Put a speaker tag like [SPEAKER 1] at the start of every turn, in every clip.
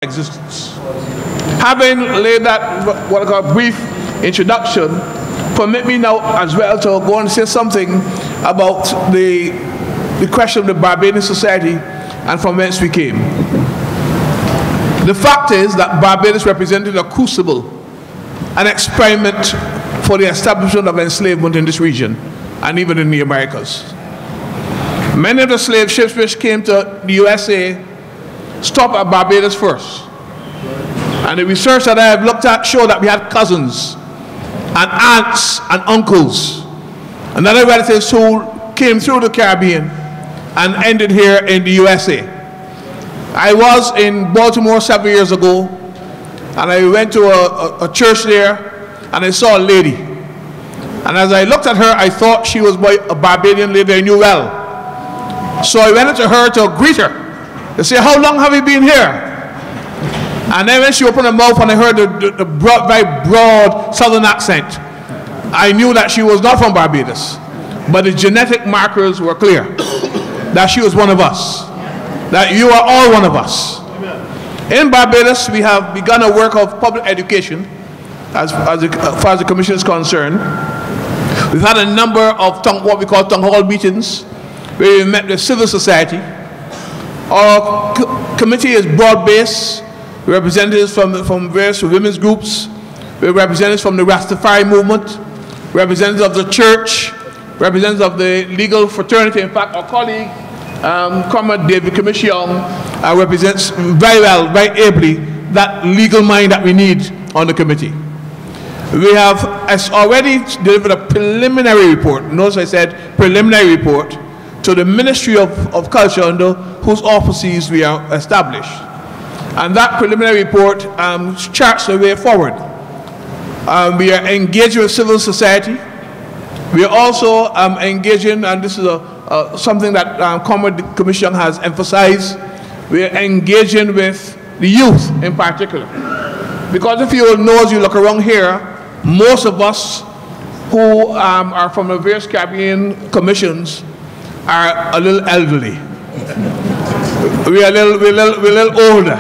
[SPEAKER 1] existence. Having laid that, what I call brief introduction, permit me now as well to go and say something about the question of the Barbadian society and from whence we came. The fact is that Barbados represented a crucible, an experiment for the establishment of enslavement in this region and even in the Americas. Many of the slave ships which came to the USA stopped at Barbados first. And the research that I have looked at showed that we had cousins and aunts and uncles and other relatives who came through the Caribbean and ended here in the USA. I was in Baltimore several years ago, and I went to a church there, and I saw a lady. And as I looked at her, I thought she was a Barbadian lady I knew well. So I went to her to greet her. They say, "How long have you been here?" And then when she opened her mouth and I heard the very broad southern accent, I knew that she was not from Barbados. But the genetic markers were clear, that she was one of us, that you are all one of us. In Barbados, we have begun a work of public education, as far as the Commission is concerned. We've had a number of what we call town hall meetings, where we met the civil society. Our committee is broad-based, representatives from various women's groups, representatives from the Rastafari movement, representatives of the church, representatives of the legal fraternity. In fact, our colleague, Comrade David Commission, represents very well, very ably, that legal mind that we need on the committee. We have already delivered a preliminary report, notice I said preliminary report, to the Ministry of Culture, under whose offices we are established. And that preliminary report charts the way forward. We are engaging with civil society. We are also engaging, and this is something that Comrade Commission has emphasized, we are engaging with the youth in particular. Because if you know, as you look around here, most of us who are from the various Caribbean commissions are a little elderly. We're a little older.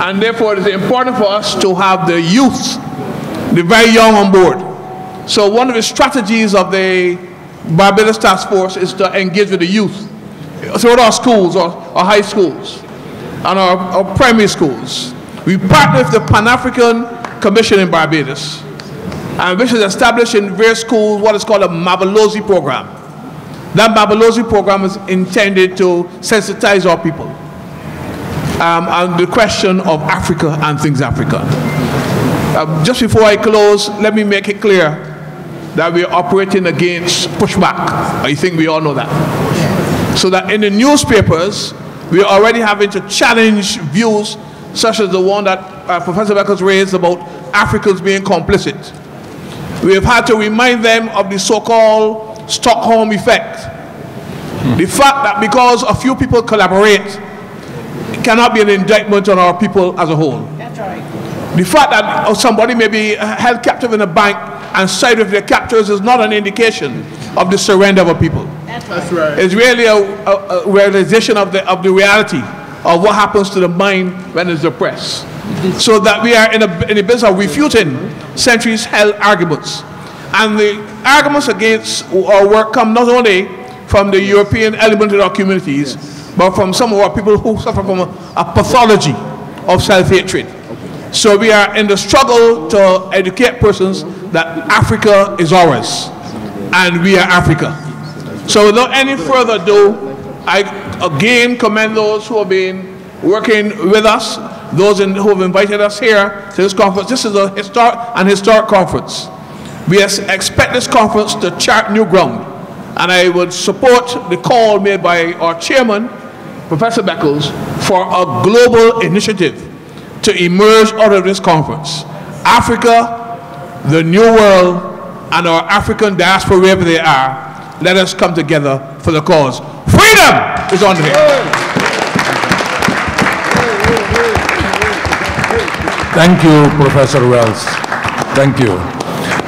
[SPEAKER 1] And therefore, it is important for us to have the youth, the very young, on board. So one of the strategies of the Barbados Task Force is to engage with the youth throughout our schools, or high schools, and our primary schools. We partner with the Pan-African Commission in Barbados, which is established in various schools what is called a Mabalozi program. That Mabalozi program is intended to sensitize our people on the question of Africa and things African. Just before I close, let me make it clear that we are operating against pushback. I think we all know that. So that in the newspapers, we are already having to challenge views such as the one that Professor Beckles raised about Africans being complicit. We have had to remind them of the so-called Stockholm effect. The fact that because a few people collaborate, it cannot be an indictment on our people as a whole. That's right. The fact that somebody may be held captive in a bank and side with their captors is not an indication of the surrender of a people. That's right. It's really a realization of the reality of what happens to the mind when it's depressed. So that we are in the business of refuting centuries-held arguments. And the arguments against our work come not only from the European element in our communities, but from some of our people who suffer from a pathology of self-hatred. So we are in the struggle to educate persons that Africa is ours, and we are Africa. So without any further ado, I again commend those who have been working with us, those who have invited us here to this conference. This is an historic conference. We expect this conference to chart new ground, and I would support the call made by our chairman, Professor Beckles, for a global initiative to emerge out of this conference. Africa, the new world, and our African diaspora, wherever they are, let us come together for the cause. Freedom is on here.
[SPEAKER 2] Thank you, Professor Wells. Thank you.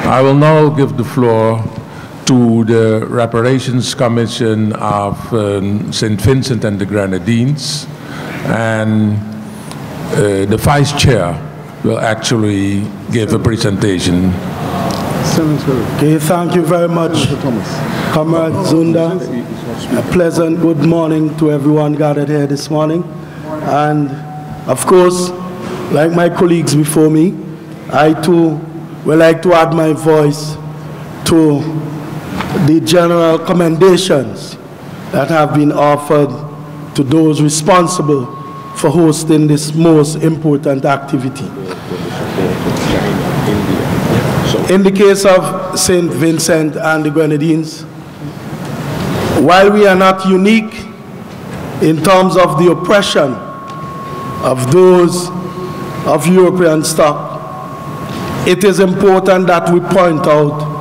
[SPEAKER 2] I will now give the floor to the Reparations Commission of St. Vincent and the Grenadines. And the Vice Chair will actually give a presentation.
[SPEAKER 3] Okay, thank you very much, Comrade Zunda. A pleasant good morning to everyone gathered here this morning. And of course, like my colleagues before me, I too would like to add my voice to the general commendations that have been offered to those responsible for hosting this most important activity. In the case of St. Vincent and the Grenadines, while we are not unique in terms of the oppression of those of European stock, it is important that we point out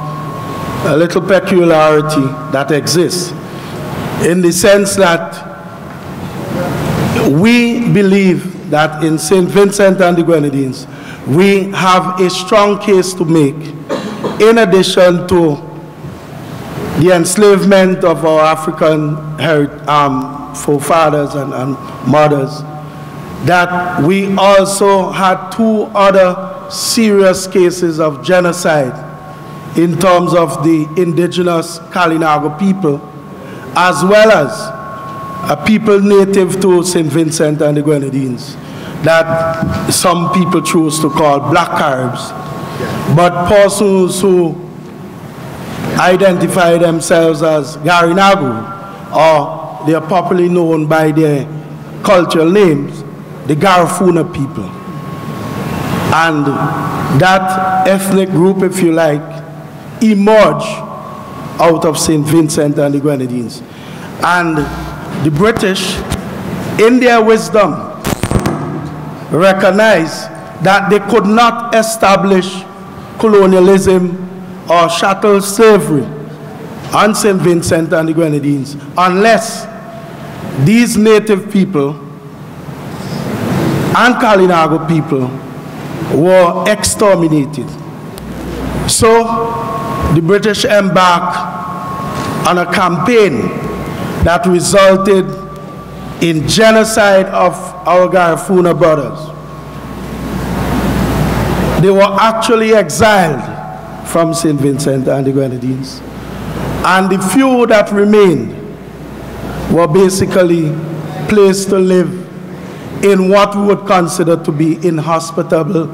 [SPEAKER 3] a little peculiarity that exists, in the sense that we believe that in St. Vincent and the Grenadines, we have a strong case to make, in addition to the enslavement of our African forefathers and mothers, that we also had two other serious cases of genocide in terms of the indigenous Kalinago people, as well as a people native to St. Vincent and the Grenadines that some people choose to call Black Caribs, but persons who identify themselves as Garinagu, or they are popularly known by their cultural names, the Garifuna people. And that ethnic group, if you like, emerged out of St. Vincent and the Grenadines. And the British, in their wisdom, recognized that they could not establish colonialism or chattel slavery on St. Vincent and the Grenadines unless these native people and Kalinago people were exterminated. So the British embarked on a campaign that resulted in genocide of our Garifuna brothers. They were actually exiled from St. Vincent and the Grenadines. And the few that remained were basically placed to live in what we would consider to be inhospitable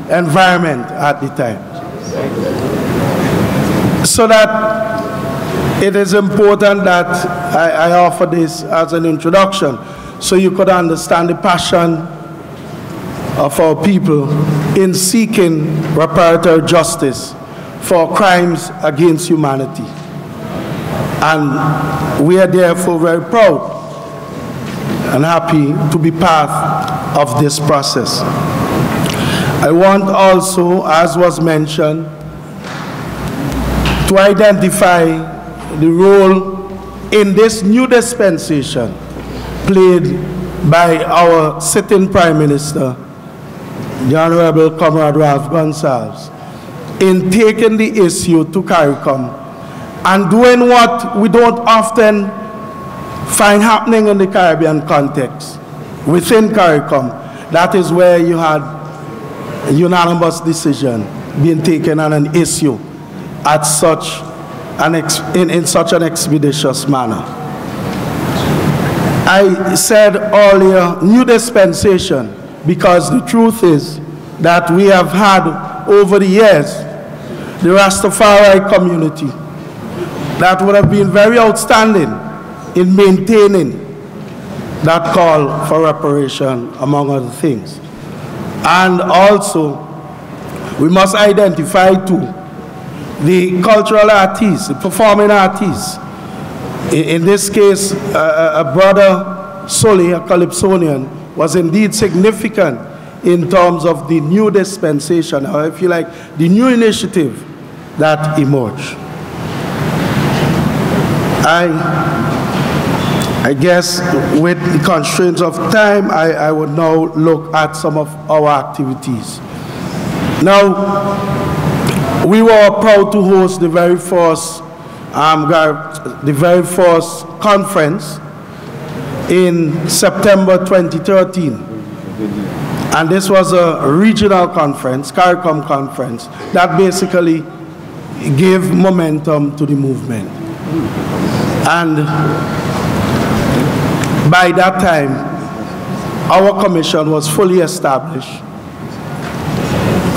[SPEAKER 3] environment at the time. So that it is important that I offer this as an introduction so you could understand the passion of our people in seeking reparatory justice for crimes against humanity. And we are therefore very proud and happy to be part of this process. I want also, as was mentioned, to identify the role in this new dispensation played by our sitting Prime Minister, the Honorable Comrade Ralph Gonsalves, in taking the issue to CARICOM and doing what we don't often find happening in the Caribbean context. Within CARICOM, that is where you had a unanimous decision being taken on an issue at such in such an expeditious manner. I said earlier, new dispensation, because the truth is that we have had over the years the Rastafari community that would have been very outstanding in maintaining that call for reparation, among other things. And also, we must identify too the cultural artists, the performing artists. In this case, a brother, Soli, a Calypsonian, was indeed significant in terms of the new dispensation, or if you like, the new initiative that emerged. I guess with the constraints of time, I would now look at some of our activities. Now, we were proud to host the very first conference in September 2013 And this was a regional conference, CARICOM conference, that basically gave momentum to the movement. And by that time, our commission was fully established,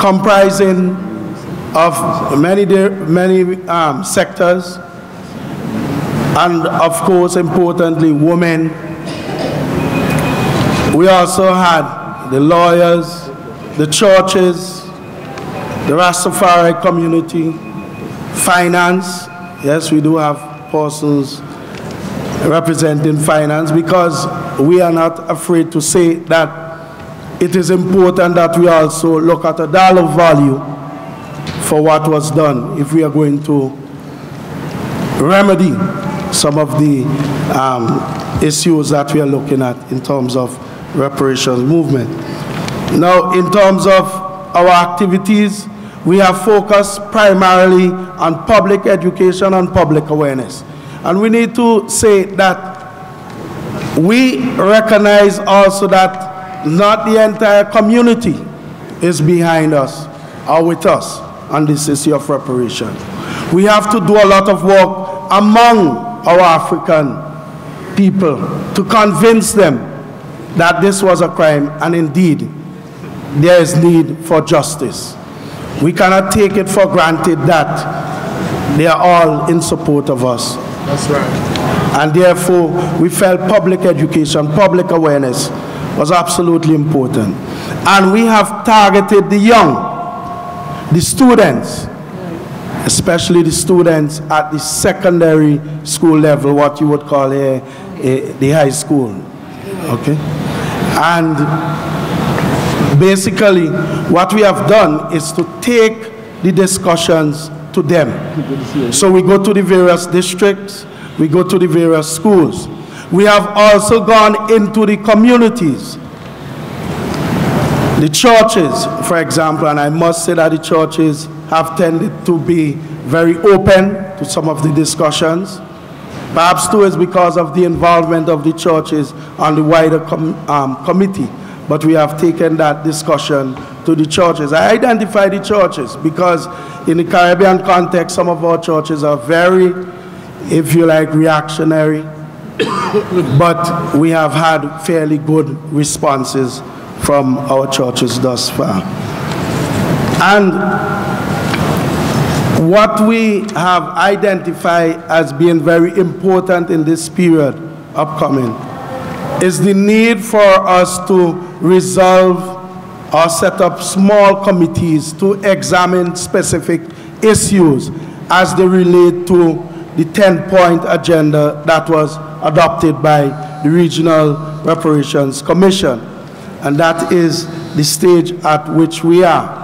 [SPEAKER 3] comprising of many sectors, and of course, importantly, women. We also had the lawyers, the churches, the Rastafari community, finance. Yes, we do have persons representing finance, because we are not afraid to say that it is important that we also look at a dollar value for what was done if we are going to remedy some of the issues that we are looking at in terms of reparations movement. Now, in terms of our activities, we have focused primarily on public education and public awareness. And we need to say that we recognize also that not the entire community is behind us or with us on this issue of reparation. We have to do a lot of work among our African people to convince them that this was a crime, and indeed there is need for justice. We cannot take it for granted that they are all in support of us.
[SPEAKER 1] That's right.
[SPEAKER 3] And therefore, we felt public education, public awareness was absolutely important. And we have targeted the young, the students, especially the students at the secondary school level, what you would call the high school. Okay? And basically, what we have done is to take the discussions to them. So we go to the various districts, we go to the various schools. We have also gone into the communities. The churches, for example, and I must say that the churches have tended to be very open to some of the discussions. Perhaps too is because of the involvement of the churches on the wider committee. But we have taken that discussion to the churches. I identify the churches because in the Caribbean context, some of our churches are very, if you like, reactionary. But we have had fairly good responses from our churches thus far. And what we have identified as being very important in this period upcoming is the need for us to resolve or set up small committees to examine specific issues as they relate to the 10-point agenda that was adopted by the Regional Reparations Commission. And that is the stage at which we are.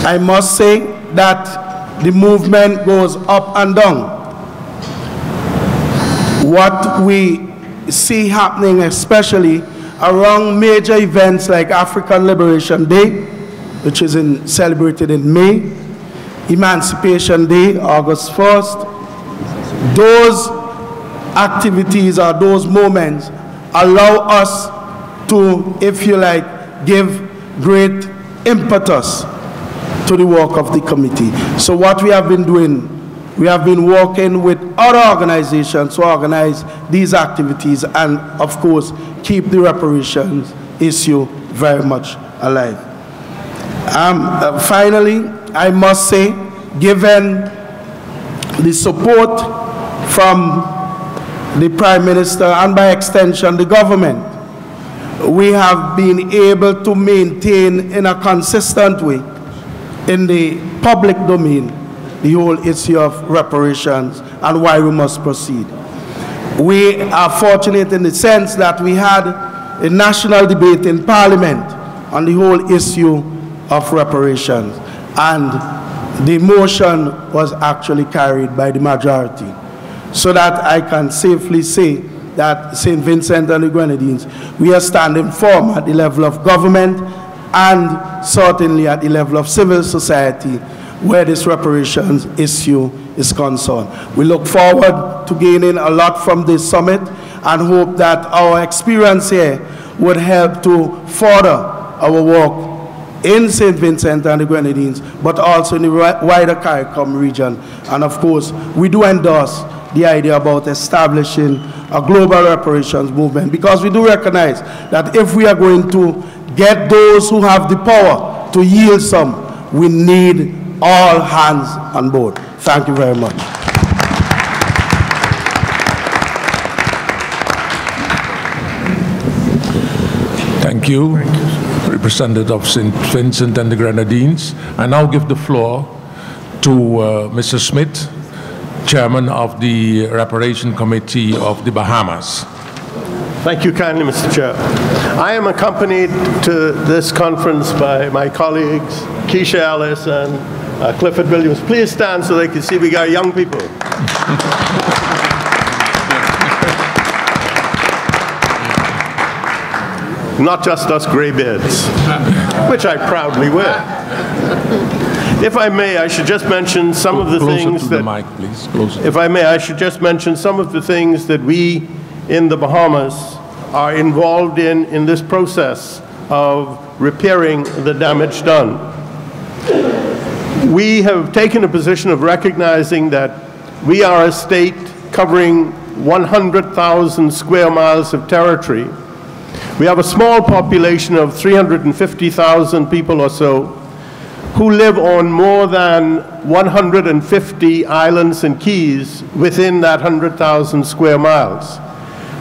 [SPEAKER 3] I must say that the movement goes up and down. What we see happening, especially around major events like African Liberation Day, which is celebrated in May, Emancipation Day, August 1st, those activities or those moments allow us to, if you like, give great impetus to the work of the committee. So what we have been doing, we have been working with other organizations to organize these activities and, of course, keep the reparations issue very much alive. Finally, I must say, given the support from the Prime Minister and by extension the government, we have been able to maintain in a consistent way in the public domain the whole issue of reparations and why we must proceed. We are fortunate in the sense that we had a national debate in Parliament on the whole issue of reparations, and the motion was actually carried by the majority. So that I can safely say that St. Vincent and the Grenadines, we are standing firm at the level of government and certainly at the level of civil society where this reparations issue is concerned. We look forward to gaining a lot from this summit and hope that our experience here would help to further our work in St. Vincent and the Grenadines, but also in the wider CARICOM region. And of course, we do endorse the idea about establishing a global reparations movement, because we do recognize that if we are going to get those who have the power to yield some, we need all hands on board. Thank you very much.
[SPEAKER 2] Thank you, Representative of St. Vincent and the Grenadines. I now give the floor to Mr. Smith, Chairman of the Reparation Committee of the Bahamas.
[SPEAKER 4] Thank you kindly, Mr. Chair. I am accompanied to this conference by my colleagues, Keisha Ellis and Clifford Williams. Please stand so they can see we got young people. Not just us graybeards, which I proudly wear. If I may, I should just mention some of the things that...
[SPEAKER 2] Closer to the mic, please. Closer.
[SPEAKER 4] If I may, I should just mention some of the things that we in the Bahamas are involved in this process of repairing the damage done. We have taken a position of recognizing that we are a state covering 100,000 square miles of territory. We have a small population of 350,000 people or so who live on more than 150 islands and keys within that 100,000 square miles.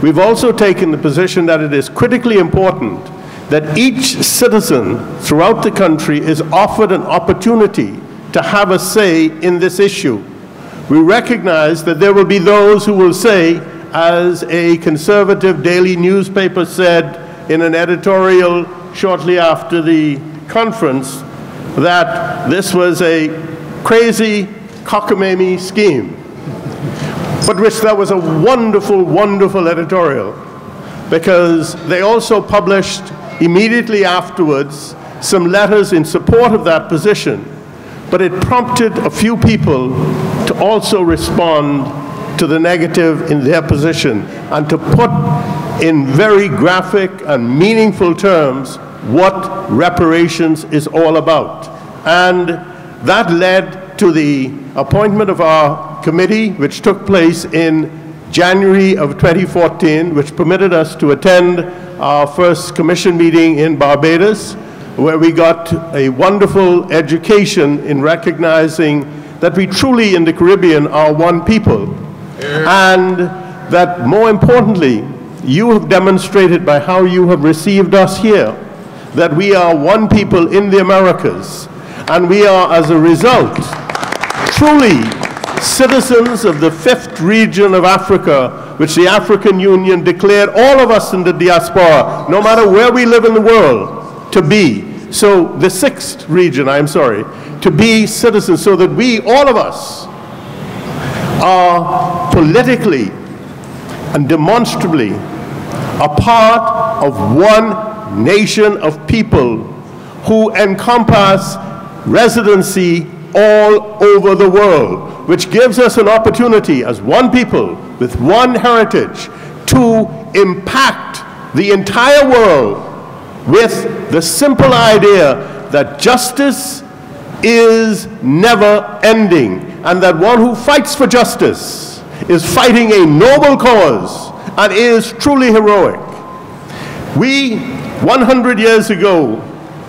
[SPEAKER 4] We've also taken the position that it is critically important that each citizen throughout the country is offered an opportunity to have a say in this issue. We recognize that there will be those who will say, as a conservative daily newspaper said in an editorial shortly after the conference, that this was a crazy cockamamie scheme. But which that was a wonderful, wonderful editorial, because they also published immediately afterwards some letters in support of that position. But it prompted a few people to also respond to the negative in their position and to put in very graphic and meaningful terms what reparations is all about. And that led to the appointment of our committee, which took place in January of 2014, which permitted us to attend our first commission meeting in Barbados, where we got a wonderful education in recognizing that we truly in the Caribbean are one people. And that more importantly, you have demonstrated by how you have received us here that we are one people in the Americas, and we are, as a result, truly citizens of the 5th region of Africa, which the African Union declared all of us in the diaspora, no matter where we live in the world, to be. So the 6th region, I'm sorry, to be citizens, so that we, all of us, are politically and demonstrably a part of one nation of people who encompass residency all over the world, which gives us an opportunity as one people with one heritage to impact the entire world with the simple idea that justice is never ending, and that one who fights for justice is fighting a noble cause and is truly heroic. We, 100 years ago,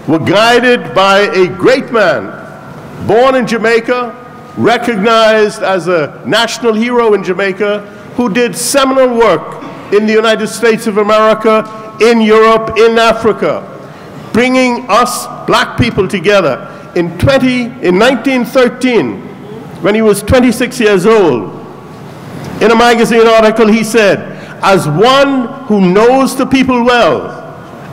[SPEAKER 4] were guided by a great man, born in Jamaica, recognized as a national hero in Jamaica, who did seminal work in the United States of America, in Europe, in Africa, bringing us black people together. In 1913, when he was 26 years old, in a magazine article he said, "As one who knows the people well,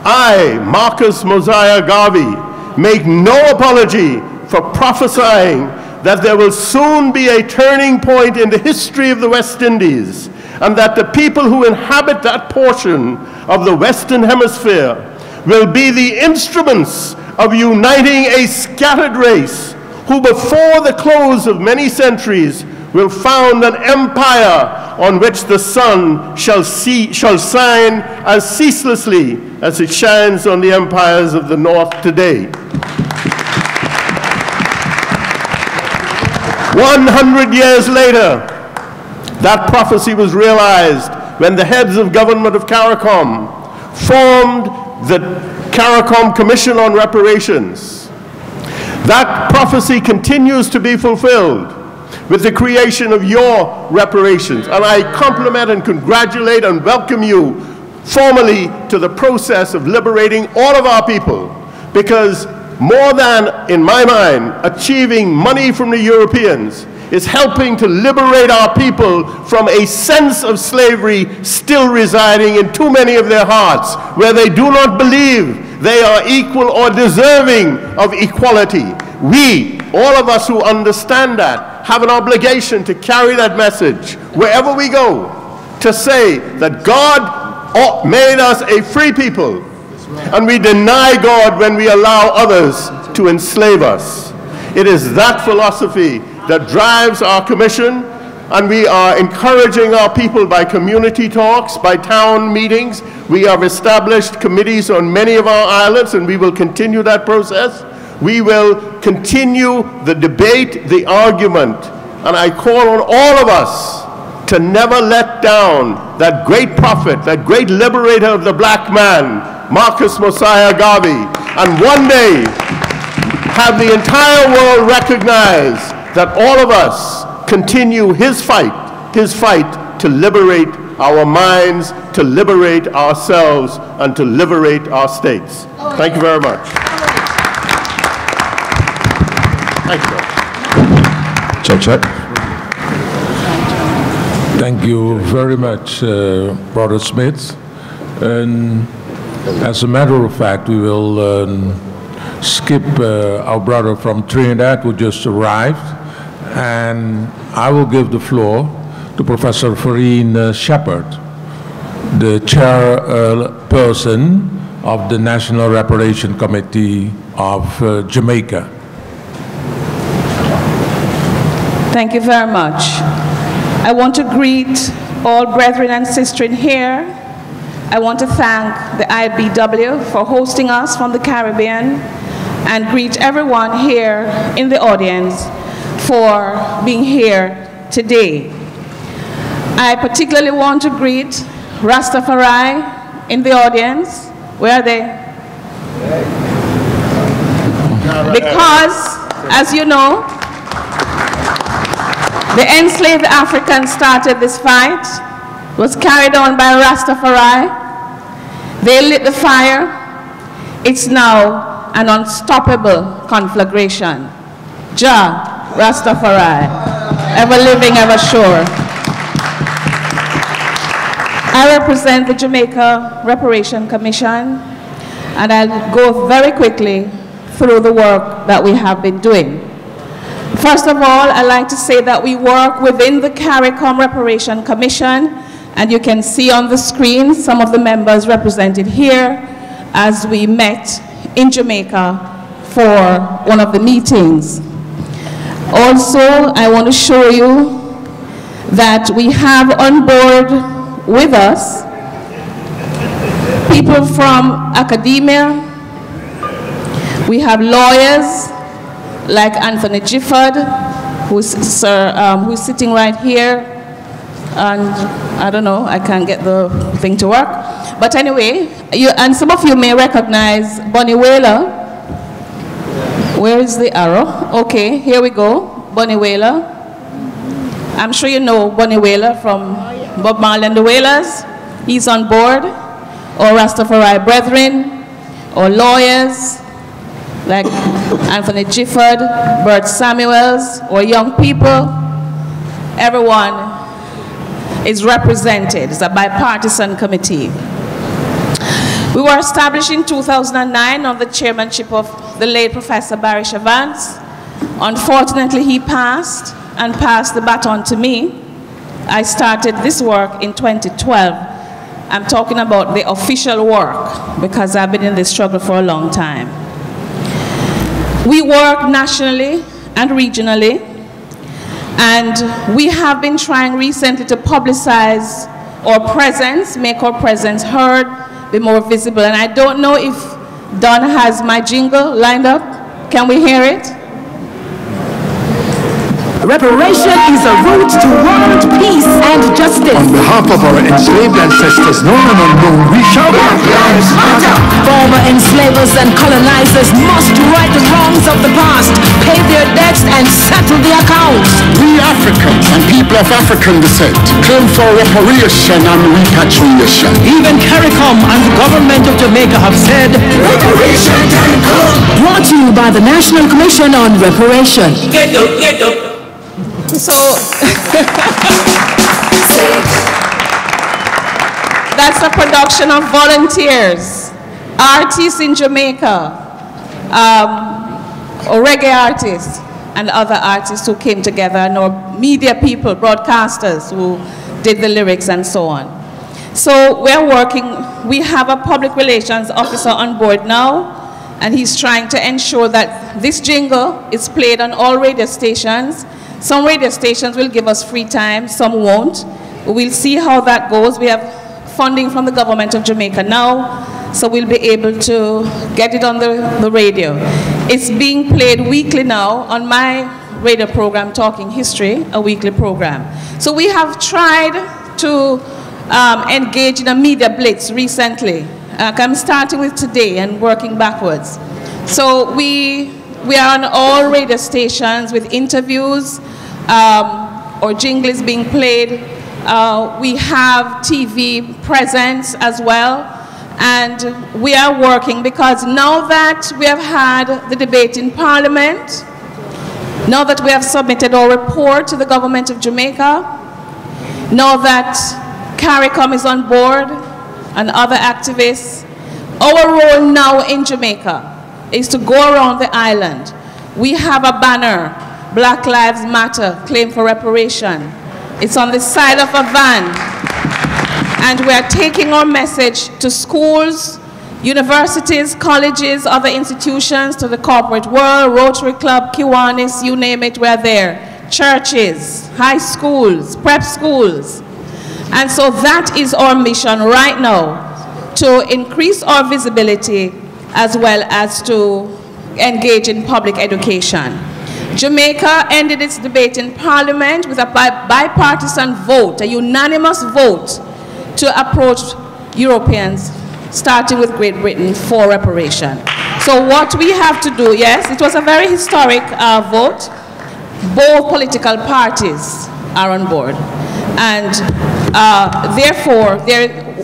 [SPEAKER 4] I, Marcus Mosiah Garvey, make no apology for prophesying that there will soon be a turning point in the history of the West Indies, and that the people who inhabit that portion of the Western Hemisphere will be the instruments of uniting a scattered race who before the close of many centuries will found an empire on which the sun shall shine as ceaselessly as it shines on the empires of the north today. 100 years later, that prophecy was realized when the heads of government of CARICOM formed the CARICOM Commission on Reparations. That prophecy continues to be fulfilled with the creation of your reparations. And I compliment and congratulate and welcome you formally to the process of liberating all of our people, because more than, in my mind, achieving money from the Europeans, is helping to liberate our people from a sense of slavery still residing in too many of their hearts, where they do not believe they are equal or deserving of equality. We, all of us who understand that, have an obligation to carry that message wherever we go, to say that God made us a free people, and we deny God when we allow others to enslave us. It is that philosophy that drives our commission, and we are encouraging our people by community talks, by town meetings. We have established committees on many of our islands, and we will continue that process. We will continue the debate, the argument, and I call on all of us to never let down that great prophet, that great liberator of the black man, Marcus Mosiah Garvey, and one day have the entire world recognize that all of us continue his fight to liberate our minds, to liberate ourselves, and to liberate our states. Thank you very much. Thank you.
[SPEAKER 2] Check. Thank you very much, Brother Smith. And as a matter of fact, we will skip our brother from Trinidad who just arrived, and I will give the floor to Professor Farine Shepherd, the chairperson of the National Reparation Committee of Jamaica.
[SPEAKER 5] Thank you very much. I want to greet all brethren and sisters here. I want to thank the IBW for hosting us from the Caribbean, and greet everyone here in the audience for being here today. I particularly want to greet Rastafari in the audience. Where are they? Because, as you know, the enslaved Africans started this fight, was carried on by Rastafari. They lit the fire. It's now an unstoppable conflagration. Jah, Rastafari, ever living, ever sure. I represent the Jamaica Reparation Commission, and I'll go very quickly through the work that we have been doing. First of all, I'd like to say that we work within the CARICOM Reparation Commission, and you can see on the screen some of the members represented here as we met in Jamaica for one of the meetings. Also, I want to show you that we have on board with us people from academia. We have lawyers like Anthony Gifford, who's sitting right here, and I don't know, I can't get the thing to work. But anyway, and some of you may recognize Bonnie Whaler. Where is the arrow? Okay, here we go, Bonnie Whaler. I'm sure you know Bonnie Whaler from Bob Marley and the Wailers. He's on board. Or Rastafari brethren, or lawyers like Anthony Gifford, Bert Samuels, or young people. Everyone is represented. It's a bipartisan committee. We were established in 2009 on the chairmanship of the late Professor Barry Chavance. Unfortunately, he passed and passed the baton to me. I started this work in 2012. I'm talking about the official work because I've been in this struggle for a long time. We work nationally and regionally, And we have been trying recently to publicize our presence, make our presence heard, be more visible. And I don't know if Don has my jingle lined up. Can we hear it?
[SPEAKER 6] Reparation is a route to world peace and justice.
[SPEAKER 7] On behalf of our enslaved ancestors, known and unknown, we shall Black Lives Matter.
[SPEAKER 6] Former enslavers and colonizers must right the wrongs of the past, pay their debts and settle the accounts.
[SPEAKER 7] We Africans and people of African descent claim for reparation and repatriation.
[SPEAKER 6] Even CARICOM and the government of Jamaica have said,
[SPEAKER 7] reparation can come.
[SPEAKER 6] Brought to you by the National Commission on Reparation.
[SPEAKER 7] Get up.
[SPEAKER 5] So that's a production of volunteers, artists in Jamaica, or reggae artists and other artists who came together, and our media people, broadcasters who did the lyrics and so on. So we're working, we have a public relations officer on board now, and he's trying to ensure that this jingle is played on all radio stations. Some radio stations will give us free time, some won't. We'll see how that goes. We have funding from the government of Jamaica now, so we'll be able to get it on the radio. It's being played weekly now on my radio program, Talking History, a weekly program. So we have tried to engage in a media blitz recently. I'm starting with today and working backwards. So we are on all radio stations with interviews, or jingles being played. We have TV presence as well. And we are working because now that we have had the debate in Parliament, now that we have submitted our report to the government of Jamaica, now that CARICOM is on board and other activists, our role now in Jamaica is to go around the island. We have a banner, Black Lives Matter, claim for reparation. It's on the side of a van. And we are taking our message to schools, universities, colleges, other institutions, to the corporate world, Rotary Club, Kiwanis, you name it, we're there. Churches, high schools, prep schools. And so that is our mission right now, to increase our visibility as well as to engage in public education. Jamaica ended its debate in Parliament with a bipartisan vote, a unanimous vote, to approach Europeans, starting with Great Britain, for reparation. So what we have to do, yes, it was a very historic vote. Both political parties are on board. And therefore,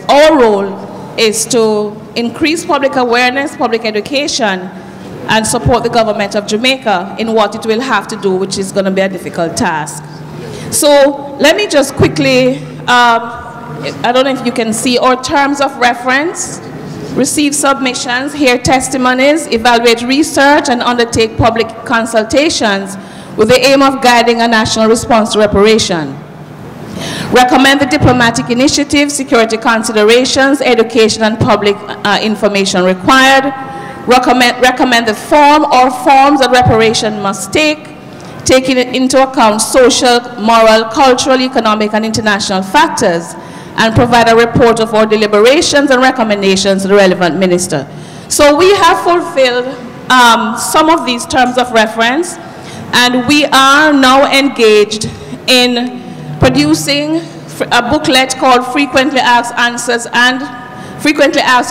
[SPEAKER 5] our role is to increase public awareness, public education, and support the government of Jamaica in what it will have to do, which is going to be a difficult task. So let me just quickly, I don't know if you can see our terms of reference: receive submissions, hear testimonies, evaluate research, and undertake public consultations with the aim of guiding a national response to reparation. Recommend the diplomatic initiatives, security considerations, education, and public information required. Recommend the form or forms that reparation must take, taking into account social, moral, cultural, economic, and international factors, and provide a report of our deliberations and recommendations to the relevant minister. So we have fulfilled some of these terms of reference, and we are now engaged in producing a booklet called Frequently Asked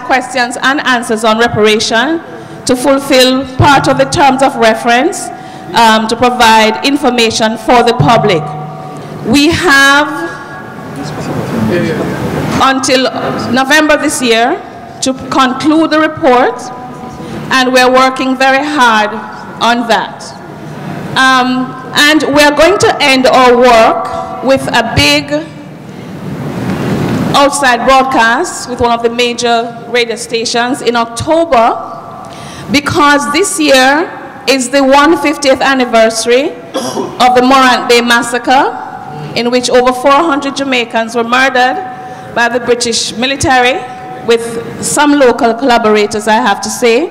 [SPEAKER 5] Questions and Answers on Reparation, to fulfill part of the terms of reference, to provide information for the public. We have until November this year to conclude the report, and we're working very hard on that. And we're going to end our work with a big outside broadcast with one of the major radio stations in October, because this year is the 150th anniversary of the Morant Bay Massacre, in which over 400 Jamaicans were murdered by the British military, with some local collaborators, I have to say.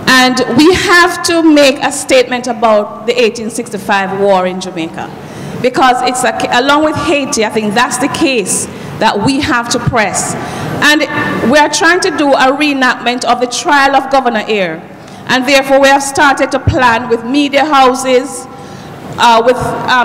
[SPEAKER 5] And we have to make a statement about the 1865 war in Jamaica. because it's along with Haiti, I think that's the case that we have to press. And we are trying to do a reenactment of the trial of Governor Eyre. And therefore, we have started to plan with media houses, with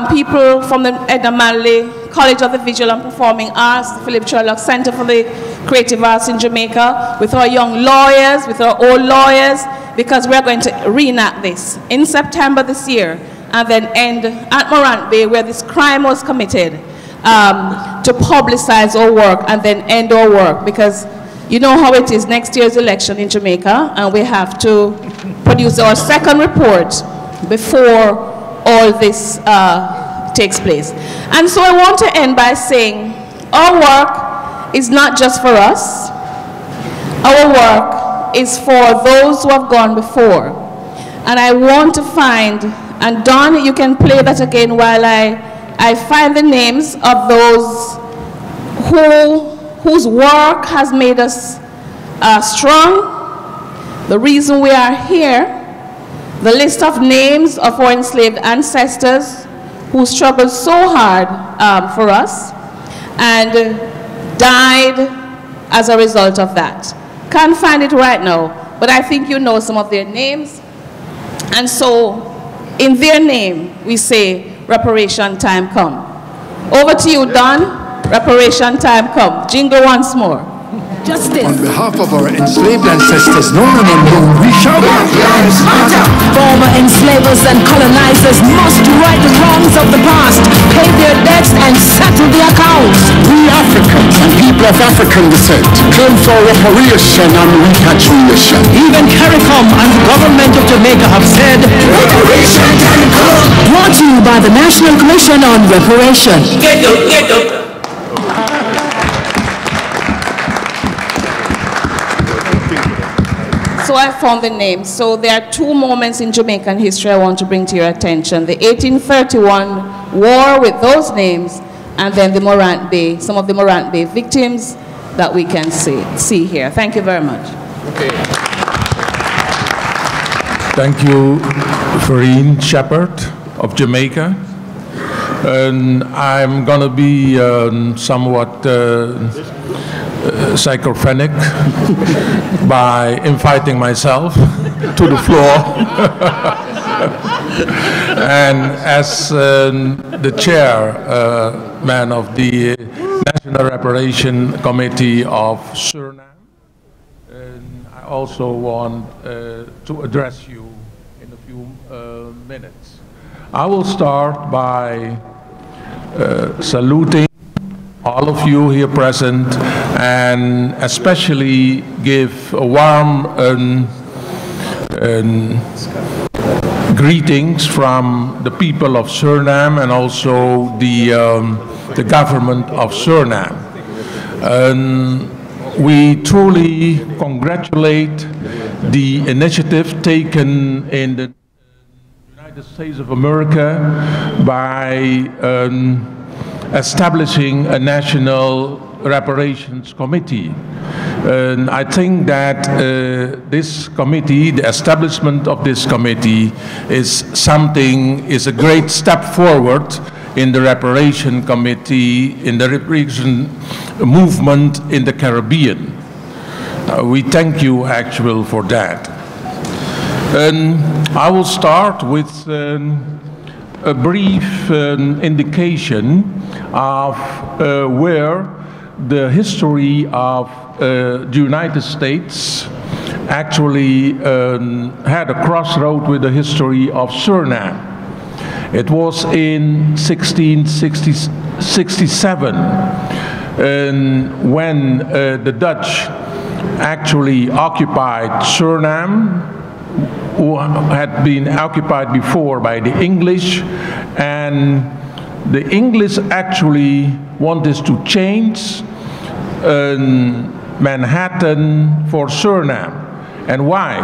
[SPEAKER 5] people from the Edna Manley College of the Visual and Performing Arts, the Philip Sherlock Center for the Creative Arts in Jamaica, with our young lawyers, with our old lawyers, because we're going to reenact this in September this year, and then end at Morant Bay, where this crime was committed, to publicize our work and then end our work, because you know how it is, next year's election in Jamaica, and we have to produce our second report before all this takes place. And so I want to end by saying our work is not just for us. Our work is for those who have gone before. And I want to find, and Don, you can play that again while I find the names of those whose work has made us strong, the reason we are here, the list of names of our enslaved ancestors who struggled so hard for us and died as a result of that. Can't find it right now, but I think you know some of their names. And so, in their name, we say, reparation time come. Over to you, Don. Reparation time come. Jingle once more.
[SPEAKER 6] Justice.
[SPEAKER 8] On behalf of our enslaved ancestors, known and unknown, we shout Black Lives Matter.
[SPEAKER 6] Former enslavers and colonizers must right the wrongs of the past, pay their debts and settle their accounts.
[SPEAKER 7] We Africans and people of African descent claim for reparation and repatriation.
[SPEAKER 6] Even CARICOM and the government of Jamaica have said,
[SPEAKER 8] reparation can come.
[SPEAKER 6] Brought to you by the National Commission on Reparation.
[SPEAKER 8] Get up.
[SPEAKER 5] So I found the names. So there are two moments in Jamaican history I want to bring to your attention. The 1831 war with those names, and then the Morant Bay, some of the Morant Bay victims that we can see here. Thank you very much.
[SPEAKER 1] Okay.
[SPEAKER 2] Thank you, Farine Shepherd of Jamaica. And I'm going to be somewhat psychophonic by inviting myself to the floor. And as the chairman of the National Reparation Committee of Suriname, I also want to address you in a few minutes. I will start by saluting all of you here present, and especially give a warm greetings from the people of Suriname and also the government of Suriname. We truly congratulate the initiative taken in the United States of America by establishing a national reparations committee. And I think that this committee, the establishment of this committee, is a great step forward in the reparation committee, in the reparation movement in the Caribbean. We thank you actually for that. And I will start with a brief indication of where the history of the United States actually had a crossroad with the history of Suriname. It was in 1667 when the Dutch actually occupied Suriname, who had been occupied before by the English, and the English actually wanted to change Manhattan for Suriname. And why?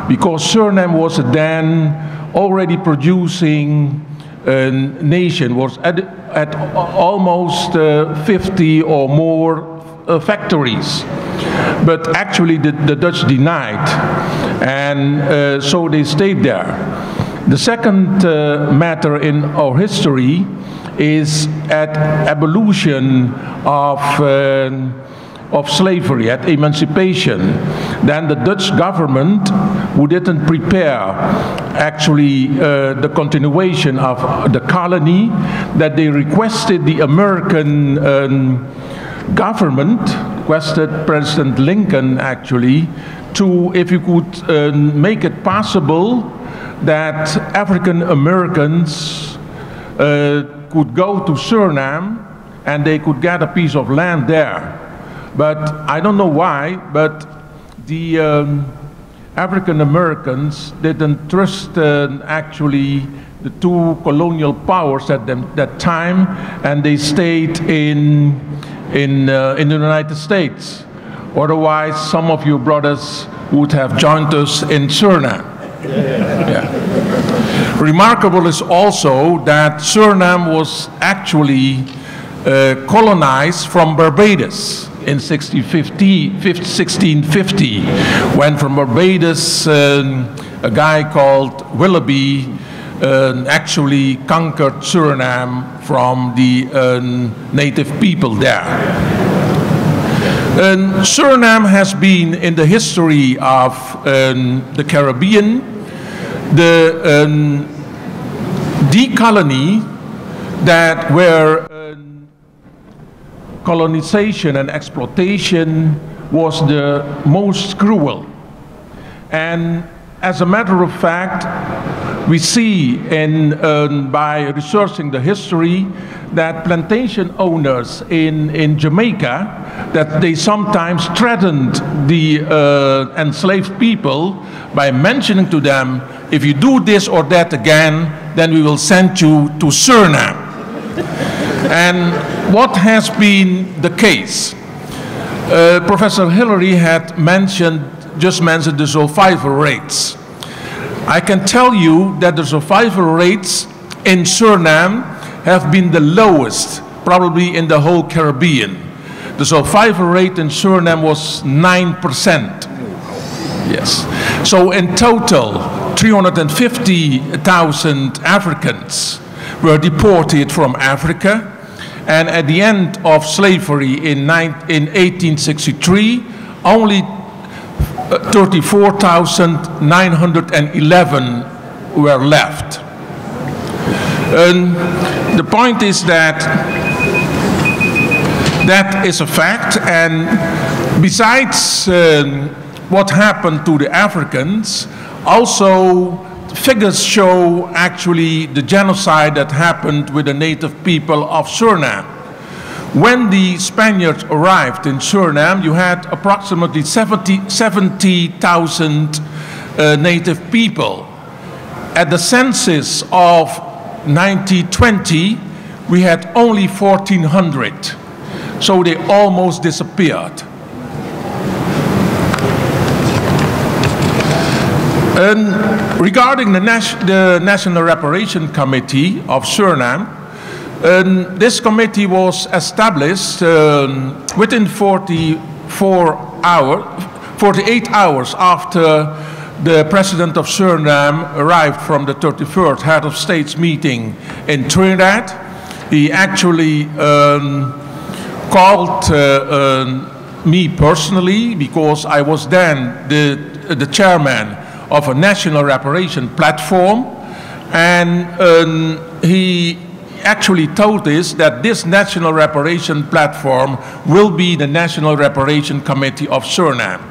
[SPEAKER 2] Because Suriname was then already producing a nation, was at almost 50 or more factories. But actually the Dutch denied, and so they stayed there. The second matter in our history is at abolition of slavery, at emancipation. Then the Dutch government, who didn't prepare actually the continuation of the colony, that they requested the American government, requested President Lincoln actually, to, if you could make it possible that African Americans could go to Suriname and they could get a piece of land there. But I don't know why, but the African Americans didn't trust actually the two colonial powers at that time, and they stayed in the United States. Otherwise, some of you brothers would have joined us in Suriname. Yeah. Remarkable is also that Suriname was actually colonized from Barbados in 1650, when from Barbados a guy called Willoughby actually conquered Suriname from the native people there. Suriname has been in the history of the Caribbean the colony that where colonization and exploitation was the most cruel. And as a matter of fact, we see by researching the history that plantation owners in Jamaica, that they sometimes threatened the enslaved people by mentioning to them, if you do this or that again, then we will send you to Suriname. And what has been the case? Professor Hillary had just mentioned the survival rates. I can tell you that the survival rates in Suriname have been the lowest, probably in the whole Caribbean. The survival rate in Suriname was 9%. Yes. So in total, 350,000 Africans were deported from Africa. And at the end of slavery in 1863, only 34,911 were left. And the point is that that is a fact, and besides what happened to the Africans, also figures show actually the genocide that happened with the native people of Suriname. When the Spaniards arrived in Suriname, you had approximately 70,000 native people. At the census of 1920, we had only 1,400. So they almost disappeared. Regarding the National Reparations Committee of Suriname, this committee was established within 48 hours after the President of Suriname arrived from the 31st Head of States meeting in Trinidad. He actually called me personally, because I was then the chairman of a national reparation platform, and he actually told us that this national reparation platform will be the National Reparation Committee of Suriname.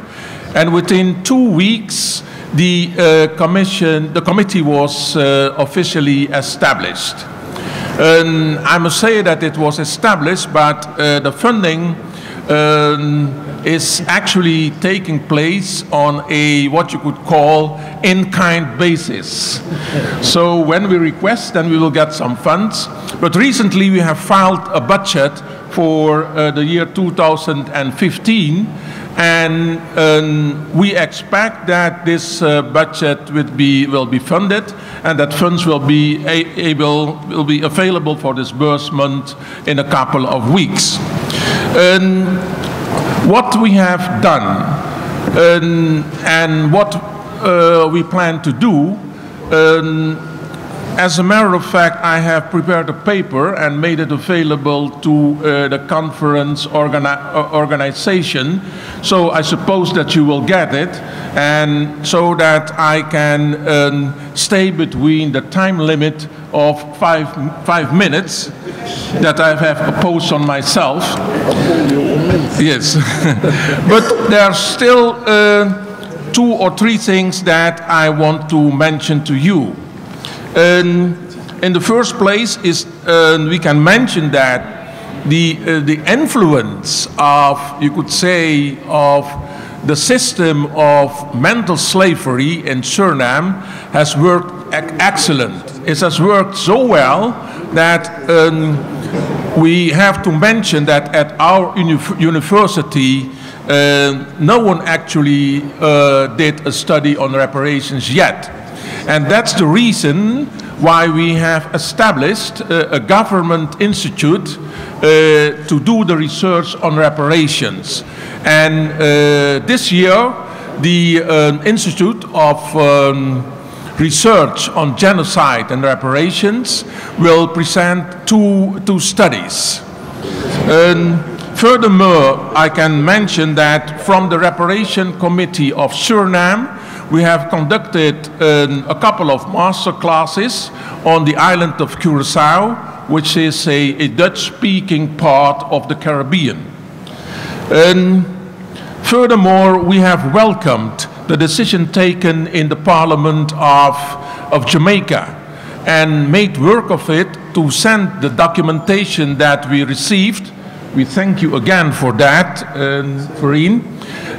[SPEAKER 2] And within 2 weeks, the committee was officially established. And I must say that it was established, but the funding is actually taking place on a what you could call in-kind basis. So when we request, then we will get some funds. But recently we have filed a budget for the year 2015, and we expect that this budget will be funded, and that funds will be available for disbursement in a couple of weeks. What we have done and what we plan to do, As a matter of fact, I have prepared a paper and made it available to the conference organization. So I suppose that you will get it, and so that I can stay between the time limit of five minutes that I have imposed on myself. Yes, but there are still 2 or 3 things that I want to mention to you. In the first place, we can mention that the influence of, you could say, of the system of mental slavery in Suriname has worked excellent. It has worked so well that we have to mention that at our university, no one actually did a study on reparations yet. And that's the reason why we have established a government institute to do the research on reparations. And this year, the Institute of Research on Genocide and Reparations will present two studies. Furthermore, I can mention that from the Reparation Committee of Suriname, we have conducted a couple of master classes on the island of Curaçao, which is a Dutch-speaking part of the Caribbean. Furthermore, we have welcomed the decision taken in the Parliament of Jamaica and made work of it to send the documentation that we received. We thank you again for that, Farine.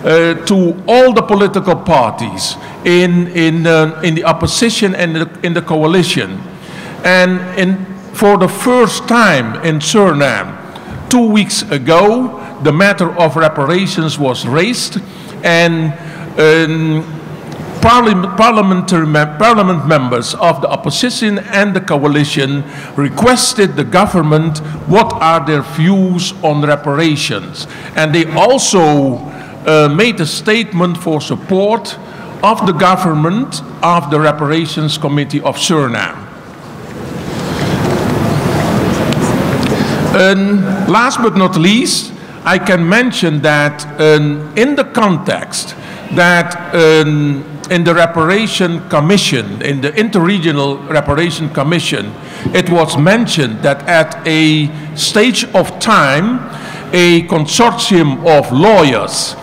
[SPEAKER 2] To all the political parties in the opposition and in the coalition. And for the first time in Suriname, 2 weeks ago, the matter of reparations was raised, and parliament members of the opposition and the coalition requested the government what are their views on reparations. And they also made a statement for support of the government of the Reparations Committee of Suriname. Last but not least, I can mention that in the context that in the Reparation Commission, in the Interregional Reparation Commission, it was mentioned that at a stage of time, a consortium of lawyers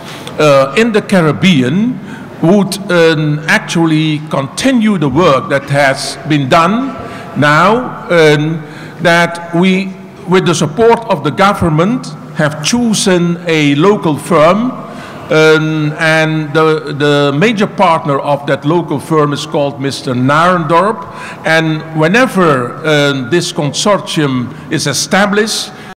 [SPEAKER 2] in the Caribbean would actually continue the work that has been done now, that we, with the support of the government, have chosen a local firm, and the major partner of that local firm is called Mr. Narendorp, and whenever this consortium is established,